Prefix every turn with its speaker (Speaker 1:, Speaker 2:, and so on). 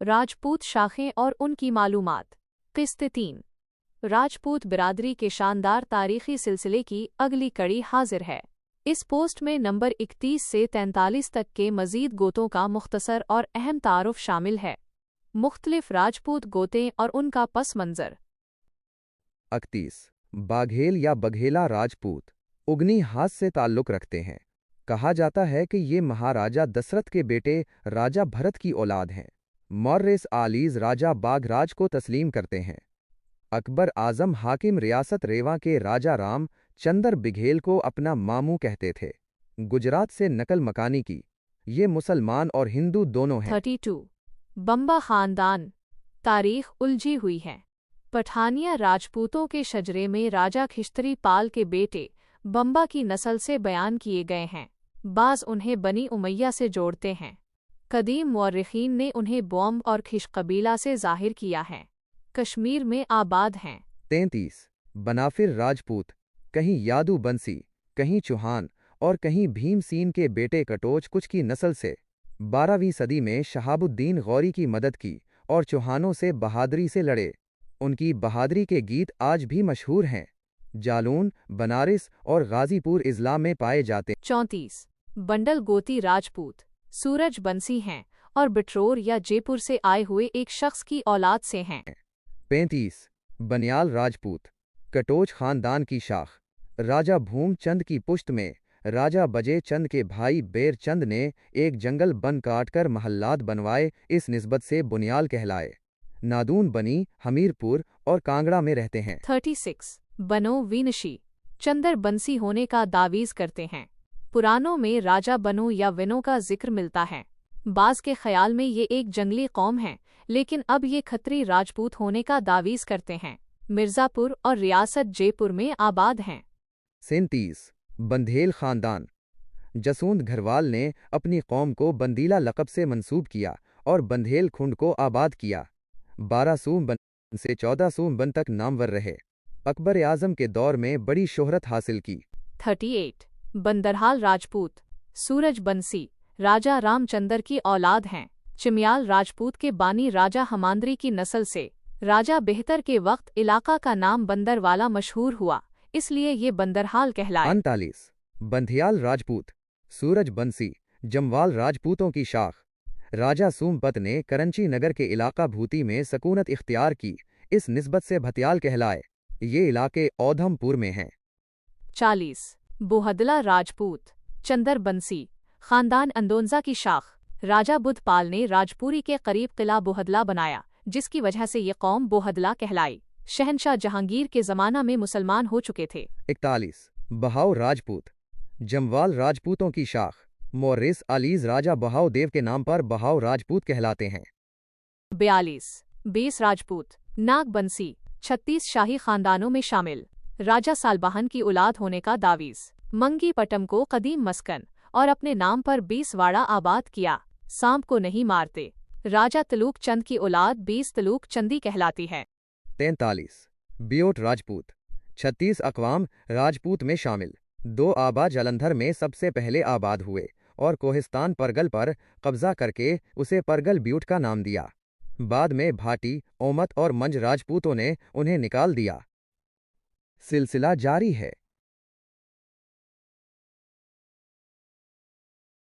Speaker 1: राजपूत शाखें और उनकी मालूमात। किस्त 3। राजपूत बिरादरी के शानदार तारीखी सिलसिले की अगली कड़ी हाजिर है। इस पोस्ट में नंबर 31 से 43 तक के मज़ीद गोतों का मुख्तसर और अहम तारुफ शामिल है। मुख्तलिफ राजपूत गोते और उनका पस मंज़र।
Speaker 2: 31। बाघेल या बघेला राजपूत उगनी हाथ से ताल्लुक़ रखते हैं। कहा जाता है कि ये महाराजा दशरथ के बेटे राजा भरत की औलाद हैं। मौर्यस आलीज राजा बाघराज को तस्लीम करते हैं। अकबर आज़म हाकिम रियासत रेवा के राजा राम चंदर बिघेल को अपना मामू कहते थे। गुजरात से नकल मकानी की। ये मुसलमान और हिंदू दोनों हैं।
Speaker 1: 32। बंबा ख़ानदान। तारीख उलझी हुई है। पठानिया राजपूतों के शजरे में राजा खिश्तरी पाल के बेटे बंबा की नस्ल से बयान किए गए हैं। बाज़ उन्हें बनी उमैया से जोड़ते हैं। कदीम मुअर्रिखीन ने उन्हें बौम्ब और खिश कबीला से ज़ाहिर किया है। कश्मीर में आबाद हैं।
Speaker 2: 33। बनाफिर राजपूत कहीं यादू बंसी, कहीं चौहान और कहीं भीमसीन के बेटे कटोच कुछ की नस्ल से 12वीं सदी में शहाबुद्दीन गौरी की मदद की और चौहानों से बहादुरी से लड़े। उनकी बहादुरी के गीत आज भी मशहूर हैं। जालून, बनारस और गाजीपुर इज़्ला में पाए जाते।
Speaker 1: 34। बंडल गोती राजपूत सूरज बंसी हैं और बिट्रोर या जयपुर से आए हुए एक शख्स की औलाद से हैं।
Speaker 2: 35। बनियाल राजपूत कटोच खानदान की शाख। राजा भूम चंद की पुश्त में राजा बजे चंद के भाई बेर चंद ने एक जंगल बन काटकर महल्लात बनवाए, इस निस्बत से बुनियाल कहलाए। नादून बनी, हमीरपुर और कांगड़ा में रहते हैं।
Speaker 1: 36। बनो वीनशी चंदर बंसी होने का दावीज करते हैं। पुरानों में राजा बनो या विनो का जिक्र मिलता है। बाज़ के ख्याल में ये एक जंगली कौम है, लेकिन अब ये खत्री राजपूत होने का दावीज करते हैं। मिर्ज़ापुर और रियासत जयपुर में आबाद हैं।
Speaker 2: 37। बंधेल खानदान जसूंद घरवाल ने अपनी कौम को बंदीला लक़ब से मंसूब किया और बंधेल खुंड को आबाद किया। 1200 बन से 1400 बन तक नामवर रहे। अकबर आज़म के दौर में बड़ी शोहरत हासिल की।
Speaker 1: 38। बंदरहाल राजपूत सूरज बंसी राजा रामचंदर की औलाद हैं। चिमयाल राजपूत के बानी राजा हमांद्री की नस्ल से राजा बेहतर के वक्त इलाका का नाम बंदरवाला मशहूर हुआ, इसलिए ये बंदरहाल कहलाए।
Speaker 2: 39। बंधियाल राजपूत सूरज बंसी जमवाल राजपूतों की शाख। राजा सूमपत ने करंची नगर के इलाका भूती में सकूनत इख्तियार की, इस निस्बत से भतियाल कहलाए। ये इलाके औधमपुर में हैं।
Speaker 1: 40। बोहदला राजपूत चंदर बंसी खानदान अंदोंजा की शाख। राजा बुधपाल ने राजपुरी के करीब किला बोहदला बनाया, जिसकी वजह से ये कौम बोहदला कहलाई। शहनशाह जहांगीर के ज़माना में मुसलमान हो चुके थे।
Speaker 2: 41। बहाव राजपूत जमवाल राजपूतों की शाख। मौर्यस आलीज राजा बहाव देव के नाम पर बहाव राजपूत कहलाते हैं।
Speaker 1: 42। बेस राजपूत नाग बंसी 36 शाही खानदानों में शामिल। राजा सालबहान की औलाद होने का दावीज। मंगी पटम को कदीम मस्कन और अपने नाम पर 20 वाड़ा आबाद किया। सांप को नहीं मारते। राजा तलूक चंद की औलाद 20 तलूक चंदी कहलाती है।
Speaker 2: 43। बियोट राजपूत 36 अक़वाम राजपूत में शामिल। 2 आबा जालंधर में सबसे पहले आबाद हुए और कोहिस्तान परगल पर कब्जा करके उसे परगल ब्यूट का नाम दिया। बाद में भाटी, ओमत और मंज राजपूतों ने उन्हें निकाल दिया। सिलसिला जारी है।